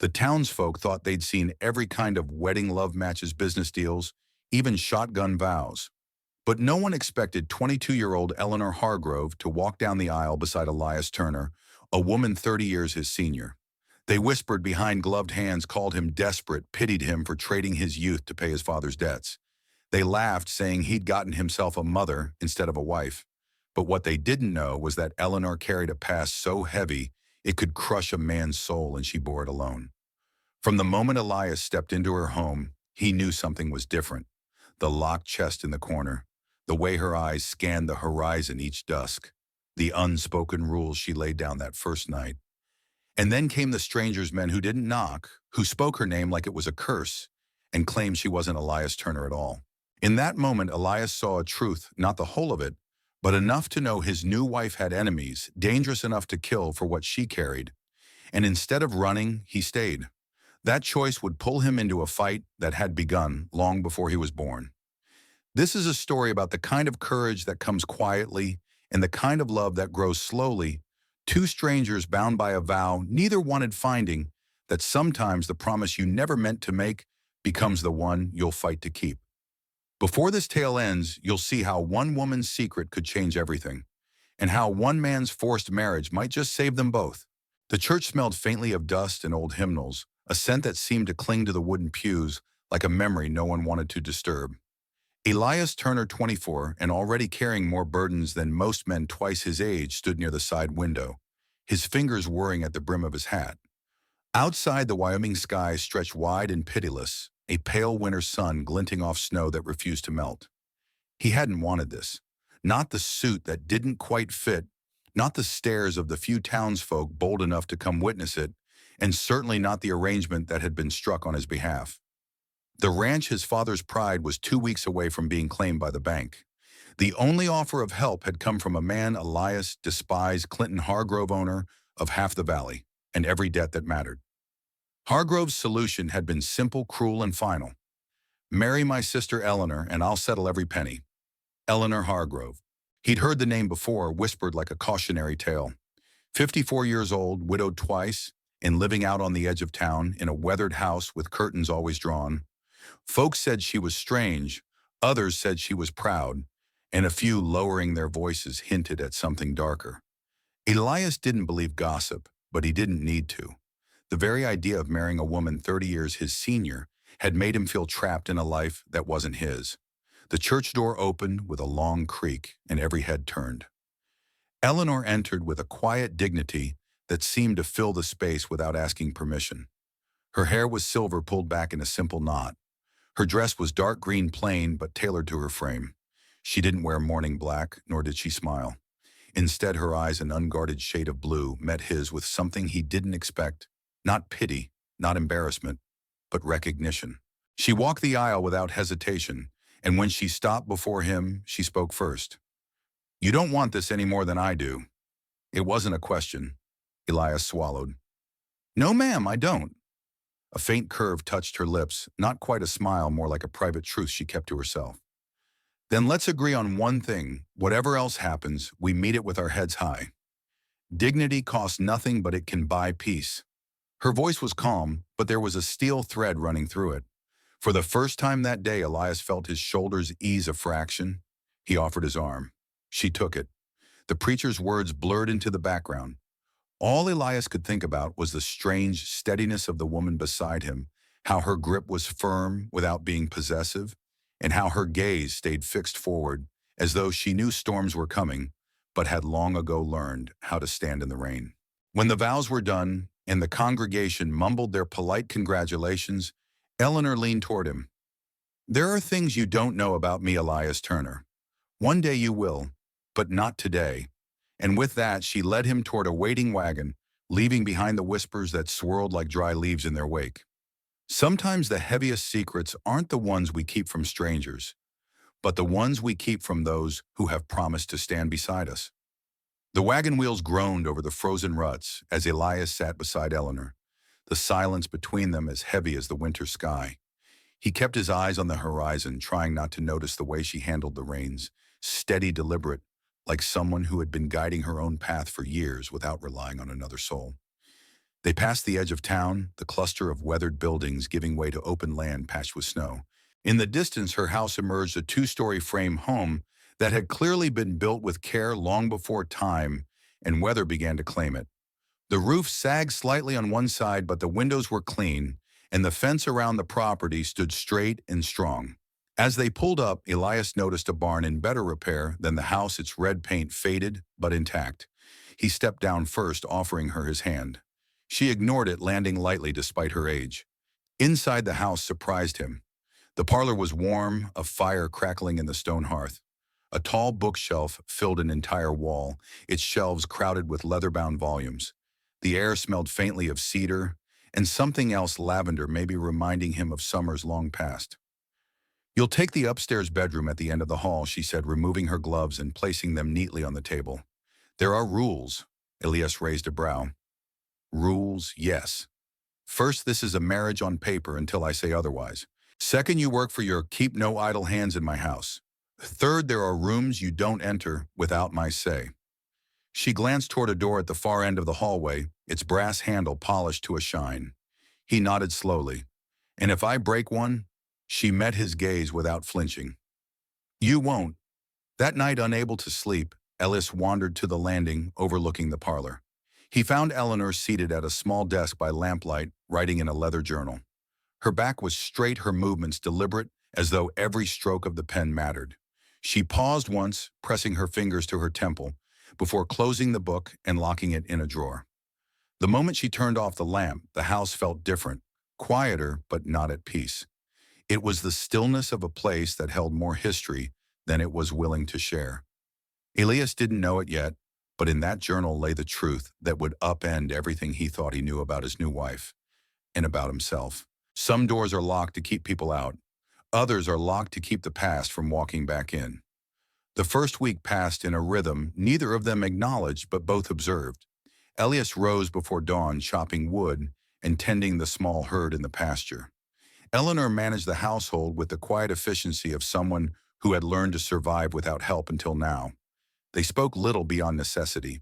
The townsfolk thought they'd seen every kind of wedding love matches, business deals, even shotgun vows. But no one expected 22-year-old Eleanor Hargrove to walk down the aisle beside Elias Turner, a woman 30 years his senior. They whispered behind gloved hands, called him desperate, pitied him for trading his youth to pay his father's debts. They laughed, saying he'd gotten himself a mother instead of a wife. But what they didn't know was that Eleanor carried a past so heavy it could crush a man's soul, and she bore it alone. From the moment Elias stepped into her home, he knew something was different. The locked chest in the corner, the way her eyes scanned the horizon each dusk, the unspoken rules she laid down that first night. And then came the stranger's men who didn't knock, who spoke her name like it was a curse, and claimed she wasn't Elias Turner at all. In that moment, Elias saw a truth, not the whole of it, but enough to know his new wife had enemies, dangerous enough to kill for what she carried. And instead of running, he stayed. That choice would pull him into a fight that had begun long before he was born. This is a story about the kind of courage that comes quietly and the kind of love that grows slowly. Two strangers bound by a vow neither wanted, finding that sometimes the promise you never meant to make becomes the one you'll fight to keep. Before this tale ends, you'll see how one woman's secret could change everything, and how one man's forced marriage might just save them both. The church smelled faintly of dust and old hymnals, a scent that seemed to cling to the wooden pews like a memory no one wanted to disturb. Elias Turner, 24, and already carrying more burdens than most men twice his age, stood near the side window, his fingers whirring at the brim of his hat. Outside, the Wyoming sky stretched wide and pitiless, a pale winter sun glinting off snow that refused to melt. He hadn't wanted this. Not the suit that didn't quite fit, not the stares of the few townsfolk bold enough to come witness it, and certainly not the arrangement that had been struck on his behalf. The ranch his father's pride was 2 weeks away from being claimed by the bank. The only offer of help had come from a man Elias despised, Clinton Hargrove, owner of half the valley and every debt that mattered. Hargrove's solution had been simple, cruel, and final. Marry my sister Eleanor, and I'll settle every penny. Eleanor Hargrove. He'd heard the name before, whispered like a cautionary tale. 54 years old, widowed twice, and living out on the edge of town in a weathered house with curtains always drawn. Folks said she was strange, others said she was proud, and a few, lowering their voices, hinted at something darker. Elias didn't believe gossip, but he didn't need to. The very idea of marrying a woman 30 years his senior had made him feel trapped in a life that wasn't his. The church door opened with a long creak, and every head turned. Eleanor entered with a quiet dignity that seemed to fill the space without asking permission. Her hair was silver, pulled back in a simple knot. Her dress was dark green, plain, but tailored to her frame. She didn't wear mourning black, nor did she smile. Instead, her eyes, an unguarded shade of blue, met his with something he didn't expect. Not pity, not embarrassment, but recognition. She walked the aisle without hesitation, and when she stopped before him, she spoke first. "You don't want this any more than I do." It wasn't a question. Elias swallowed. "No, ma'am, I don't." A faint curve touched her lips, not quite a smile, more like a private truth she kept to herself. "Then let's agree on one thing. Whatever else happens, we meet it with our heads high. Dignity costs nothing, but it can buy peace." Her voice was calm, but there was a steel thread running through it. For the first time that day, Elias felt his shoulders ease a fraction. He offered his arm. She took it. The preacher's words blurred into the background. All Elias could think about was the strange steadiness of the woman beside him, how her grip was firm without being possessive, and how her gaze stayed fixed forward, as though she knew storms were coming, but had long ago learned how to stand in the rain. When the vows were done, and the congregation mumbled their polite congratulations, Eleanor leaned toward him. "There are things you don't know about me, Elias Turner. One day you will, but not today." And with that, she led him toward a waiting wagon, leaving behind the whispers that swirled like dry leaves in their wake. Sometimes the heaviest secrets aren't the ones we keep from strangers, but the ones we keep from those who have promised to stand beside us. The wagon wheels groaned over the frozen ruts as Elias sat beside Eleanor, the silence between them as heavy as the winter sky. He kept his eyes on the horizon, trying not to notice the way she handled the reins, steady, deliberate, like someone who had been guiding her own path for years without relying on another soul. They passed the edge of town, the cluster of weathered buildings giving way to open land patched with snow. In the distance, her house emerged, a two-story frame home that had clearly been built with care long before time and weather began to claim it. The roof sagged slightly on one side, but the windows were clean, and the fence around the property stood straight and strong. As they pulled up, Elias noticed a barn in better repair than the house, its red paint faded but intact. He stepped down first, offering her his hand. She ignored it, landing lightly despite her age. Inside, the house surprised him. The parlor was warm, a fire crackling in the stone hearth. A tall bookshelf filled an entire wall, its shelves crowded with leather-bound volumes. The air smelled faintly of cedar and something else, lavender, maybe reminding him of summers long past. "You'll take the upstairs bedroom at the end of the hall," she said, removing her gloves and placing them neatly on the table. "There are rules." Elias raised a brow. "Rules, yes. First, this is a marriage on paper until I say otherwise. Second, you work for your keep, no idle hands in my house. Third, there are rooms you don't enter without my say." She glanced toward a door at the far end of the hallway, its brass handle polished to a shine. He nodded slowly. "And if I break one?" She met his gaze without flinching. "You won't." That night, unable to sleep, Elias wandered to the landing overlooking the parlor. He found Eleanor seated at a small desk by lamplight, writing in a leather journal. Her back was straight, her movements deliberate, as though every stroke of the pen mattered. She paused once, pressing her fingers to her temple, before closing the book and locking it in a drawer. The moment she turned off the lamp, the house felt different, quieter but not at peace. It was the stillness of a place that held more history than it was willing to share. Elias didn't know it yet, but in that journal lay the truth that would upend everything he thought he knew about his new wife and about himself. Some doors are locked to keep people out. Others are locked to keep the past from walking back in. The first week passed in a rhythm neither of them acknowledged but both observed. Elias rose before dawn, chopping wood and tending the small herd in the pasture. Eleanor managed the household with the quiet efficiency of someone who had learned to survive without help until now. They spoke little beyond necessity.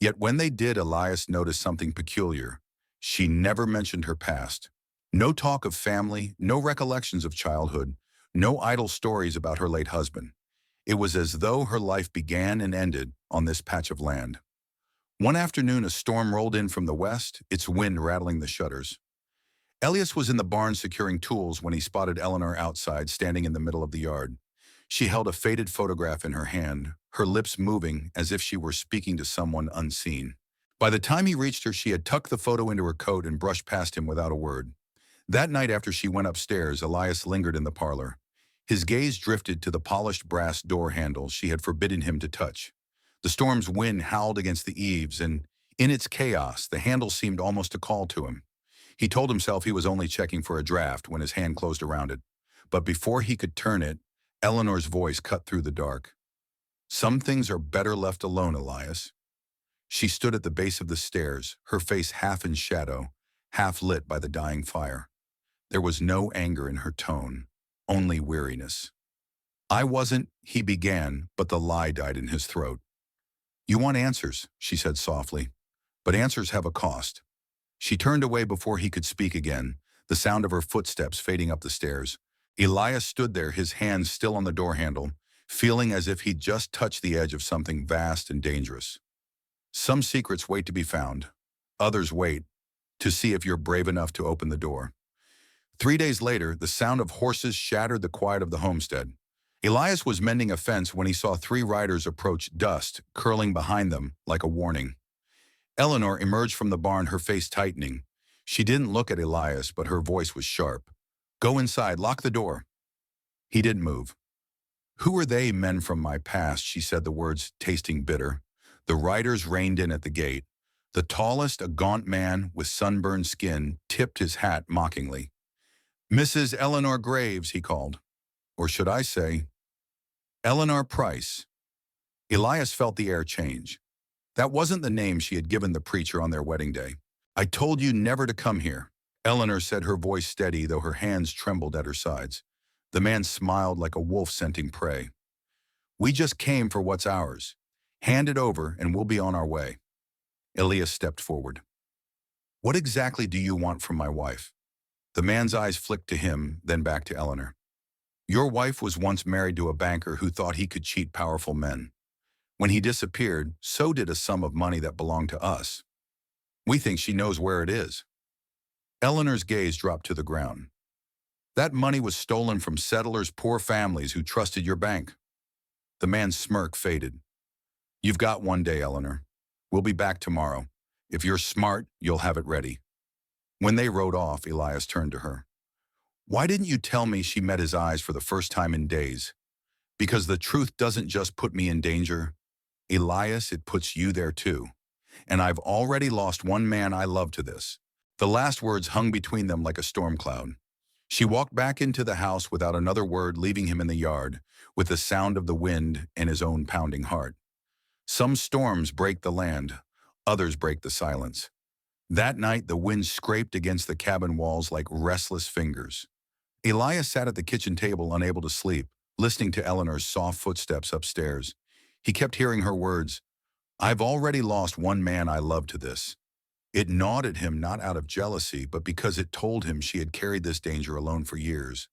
Yet when they did, Elias noticed something peculiar. She never mentioned her past. No talk of family, no recollections of childhood, no idle stories about her late husband. It was as though her life began and ended on this patch of land. One afternoon, a storm rolled in from the west, its wind rattling the shutters. Elias was in the barn securing tools when he spotted Eleanor outside, standing in the middle of the yard. She held a faded photograph in her hand, her lips moving as if she were speaking to someone unseen. By the time he reached her, she had tucked the photo into her coat and brushed past him without a word. That night, after she went upstairs, Elias lingered in the parlor. His gaze drifted to the polished brass door handles she had forbidden him to touch. The storm's wind howled against the eaves, and in its chaos, the handle seemed almost to call to him. He told himself he was only checking for a draft when his hand closed around it. But before he could turn it, Eleanor's voice cut through the dark. "Some things are better left alone, Elias." She stood at the base of the stairs, her face half in shadow, half lit by the dying fire. There was no anger in her tone, only weariness. "I wasn't," he began, but the lie died in his throat. "You want answers," she said softly, "but answers have a cost." She turned away before he could speak again, the sound of her footsteps fading up the stairs. Elias stood there, his hands still on the door handle, feeling as if he'd just touched the edge of something vast and dangerous. Some secrets wait to be found. Others wait to see if you're brave enough to open the door. 3 days later, the sound of horses shattered the quiet of the homestead. Elias was mending a fence when he saw 3 riders approach, dust curling behind them like a warning. Eleanor emerged from the barn, her face tightening. She didn't look at Elias, but her voice was sharp. "Go inside, lock the door." He didn't move. "Who are they, men from my past?" she said, the words tasting bitter. The riders reined in at the gate. The tallest, a gaunt man with sunburned skin, tipped his hat mockingly. "Mrs. Eleanor Graves," he called. Or should I say, Eleanor Price. Elias felt the air change. That wasn't the name she had given the preacher on their wedding day. "I told you never to come here," Eleanor said, her voice steady, though her hands trembled at her sides. The man smiled like a wolf scenting prey. "We just came for what's ours. Hand it over and we'll be on our way." Elias stepped forward. What exactly do you want from my wife? The man's eyes flicked to him, then back to Eleanor. Your wife was once married to a banker who thought he could cheat powerful men. When he disappeared, so did a sum of money that belonged to us. We think she knows where it is. Eleanor's gaze dropped to the ground. That money was stolen from settlers' poor families who trusted your bank. The man's smirk faded. You've got one day, Eleanor. We'll be back tomorrow. If you're smart, you'll have it ready. When they rode off, Elias turned to her. Why didn't you tell me? She met his eyes for the first time in days. Because the truth doesn't just put me in danger. Elias, it puts you there too. And I've already lost one man I love to this. The last words hung between them like a storm cloud. She walked back into the house without another word, leaving him in the yard, with the sound of the wind and his own pounding heart. Some storms break the land, others break the silence. That night, the wind scraped against the cabin walls like restless fingers. Elias sat at the kitchen table, unable to sleep, listening to Eleanor's soft footsteps upstairs. He kept hearing her words, I've already lost one man I love to this. It gnawed at him not out of jealousy, but because it told him she had carried this danger alone for years.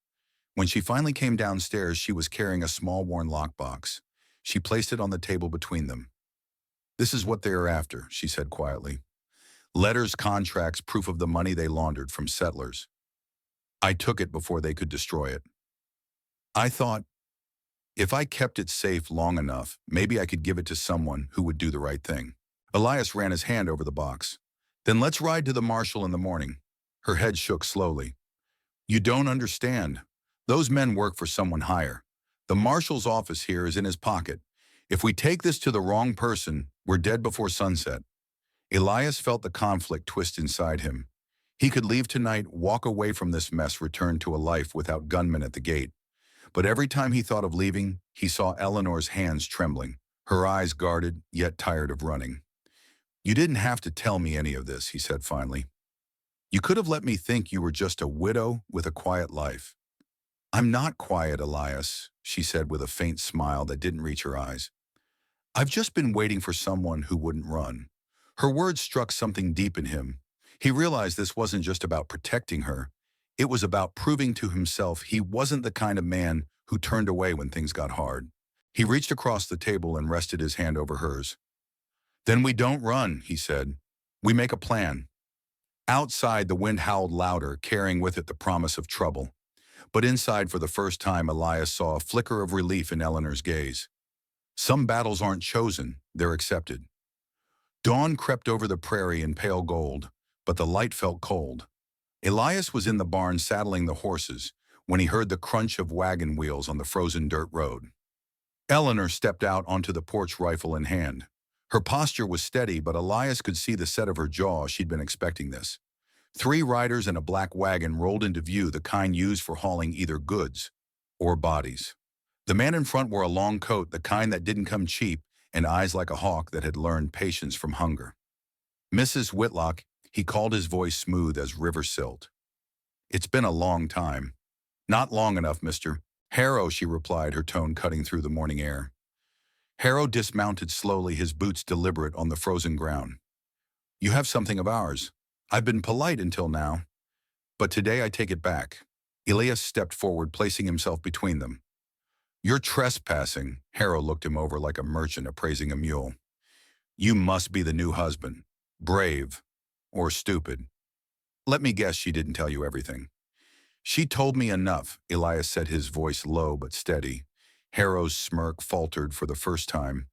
When she finally came downstairs, she was carrying a small worn lockbox. She placed it on the table between them. This is what they are after, she said quietly. Letters, contracts, proof of the money they laundered from settlers. I took it before they could destroy it. I thought, if I kept it safe long enough, maybe I could give it to someone who would do the right thing. Elias ran his hand over the box. Then let's ride to the marshal in the morning. Her head shook slowly. You don't understand. Those men work for someone higher. The marshal's office here is in his pocket. If we take this to the wrong person, we're dead before sunset. Elias felt the conflict twist inside him. He could leave tonight, walk away from this mess, return to a life without gunmen at the gate. But every time he thought of leaving, he saw Eleanor's hands trembling, her eyes guarded, yet tired of running. You didn't have to tell me any of this, he said finally. You could have let me think you were just a widow with a quiet life. I'm not quiet, Elias, she said with a faint smile that didn't reach her eyes. I've just been waiting for someone who wouldn't run. Her words struck something deep in him. He realized this wasn't just about protecting her. It was about proving to himself he wasn't the kind of man who turned away when things got hard. He reached across the table and rested his hand over hers. Then we don't run, he said. We make a plan. Outside, the wind howled louder, carrying with it the promise of trouble. But inside, for the first time, Elias saw a flicker of relief in Eleanor's gaze. Some battles aren't chosen, they're accepted. Dawn crept over the prairie in pale gold, but the light felt cold. Elias was in the barn saddling the horses when he heard the crunch of wagon wheels on the frozen dirt road. Eleanor stepped out onto the porch, rifle in hand. Her posture was steady, but Elias could see the set of her jaw. She'd been expecting this. 3 riders and a black wagon rolled into view, the kind used for hauling either goods or bodies. The man in front wore a long coat, the kind that didn't come cheap, and eyes like a hawk that had learned patience from hunger. Mrs. Whitlock, he called, his voice smooth as river silt. It's been a long time. Not long enough, Mr. Harrow, she replied, her tone cutting through the morning air. Harrow dismounted slowly, his boots deliberate on the frozen ground. You have something of ours. I've been polite until now, but today I take it back. Elias stepped forward, placing himself between them. You're trespassing. Harrow looked him over like a merchant appraising a mule. You must be the new husband. Brave. Or stupid. Let me guess she didn't tell you everything. She told me enough, Elias said, his voice low but steady. Harrow's smirk faltered for the first time.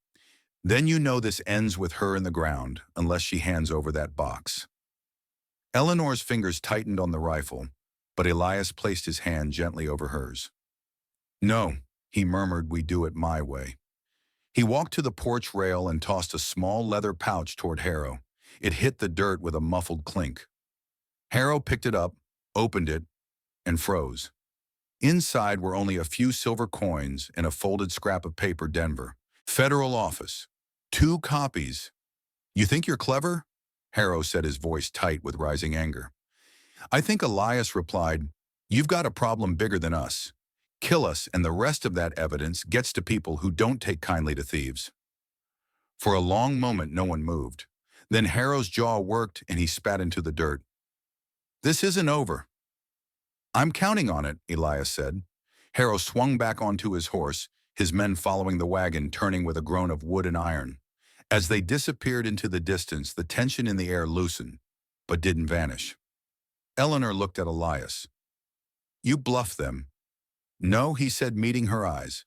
Then you know this ends with her in the ground, unless she hands over that box. Eleanor's fingers tightened on the rifle, but Elias placed his hand gently over hers. No, he murmured, we do it my way. He walked to the porch rail and tossed a small leather pouch toward Harrow. It hit the dirt with a muffled clink. Harrow picked it up, opened it, and froze. Inside were only a few silver coins and a folded scrap of paper. Denver. Federal office. 2 copies. You think you're clever? Harrow said, his voice tight with rising anger. I think, Elias replied, you've got a problem bigger than us. Kill us, and the rest of that evidence gets to people who don't take kindly to thieves. For a long moment, no one moved. Then Harrow's jaw worked and he spat into the dirt. This isn't over. I'm counting on it, Elias said. Harrow swung back onto his horse, his men following the wagon, turning with a groan of wood and iron. As they disappeared into the distance, the tension in the air loosened, but didn't vanish. Eleanor looked at Elias. You bluffed them. No, he said, meeting her eyes.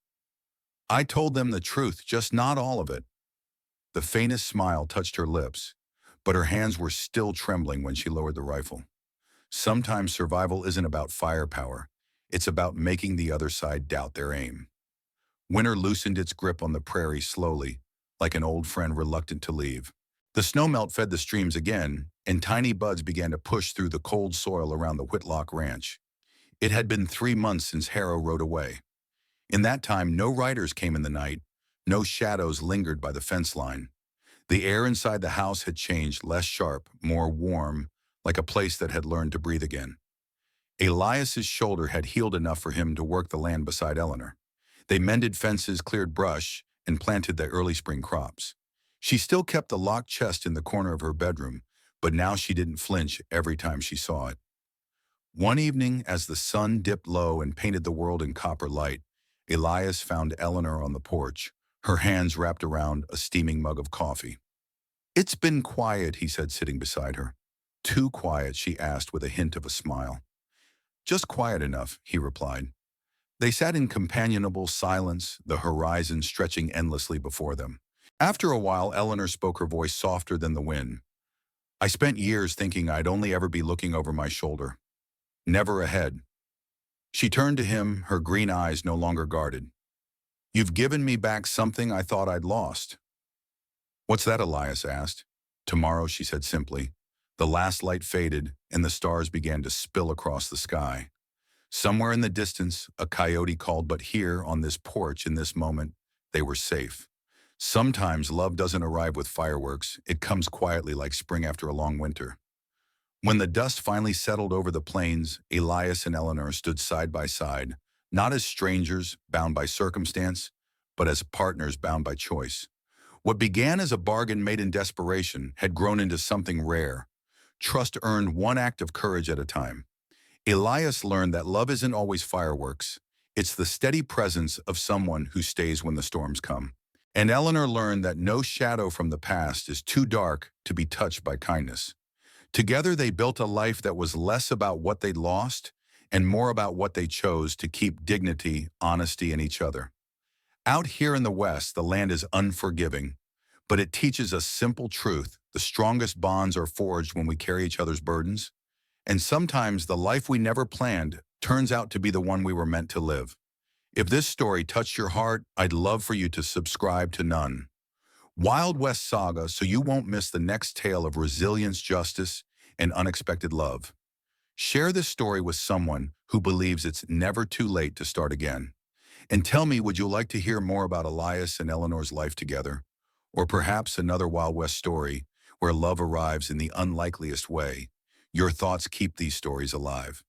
I told them the truth, just not all of it. The faintest smile touched her lips, but her hands were still trembling when she lowered the rifle. Sometimes survival isn't about firepower. It's about making the other side doubt their aim. Winter loosened its grip on the prairie slowly, like an old friend reluctant to leave. The snowmelt fed the streams again, and tiny buds began to push through the cold soil around the Whitlock Ranch. It had been 3 months since Harrow rode away. In that time, no riders came in the night, no shadows lingered by the fence line. The air inside the house had changed, less sharp, more warm, like a place that had learned to breathe again. Elias's shoulder had healed enough for him to work the land beside Eleanor. They mended fences, cleared brush, and planted the early spring crops. She still kept the locked chest in the corner of her bedroom, but now she didn't flinch every time she saw it. One evening, as the sun dipped low and painted the world in copper light, Elias found Eleanor on the porch, her hands wrapped around a steaming mug of coffee. It's been quiet, he said, sitting beside her. Too quiet, she asked with a hint of a smile. Just quiet enough, he replied. They sat in companionable silence, the horizon stretching endlessly before them. After a while, Eleanor spoke, her voice softer than the wind. I spent years thinking I'd only ever be looking over my shoulder. Never ahead. She turned to him, her green eyes no longer guarded. You've given me back something I thought I'd lost. What's that? Elias asked. Tomorrow, she said simply. The last light faded, and the stars began to spill across the sky. Somewhere in the distance, a coyote called, but here, on this porch, in this moment, they were safe. Sometimes love doesn't arrive with fireworks. It comes quietly like spring after a long winter. When the dust finally settled over the plains, Elias and Eleanor stood side by side, not as strangers bound by circumstance, but as partners bound by choice. What began as a bargain made in desperation had grown into something rare. Trust earned one act of courage at a time. Elias learned that love isn't always fireworks. It's the steady presence of someone who stays when the storms come. And Eleanor learned that no shadow from the past is too dark to be touched by kindness. Together they built a life that was less about what they'd lost and more about what they chose to keep: dignity, honesty, and each other. Out here in the West, the land is unforgiving, but it teaches us simple truth. The strongest bonds are forged when we carry each other's burdens. And sometimes the life we never planned turns out to be the one we were meant to live. If this story touched your heart, I'd love for you to subscribe to None Wild West Saga so you won't miss the next tale of resilience, justice, and unexpected love. Share this story with someone who believes it's never too late to start again. And tell me, would you like to hear more about Elias and Eleanor's life together? Or perhaps another Wild West story where love arrives in the unlikeliest way? Your thoughts keep these stories alive.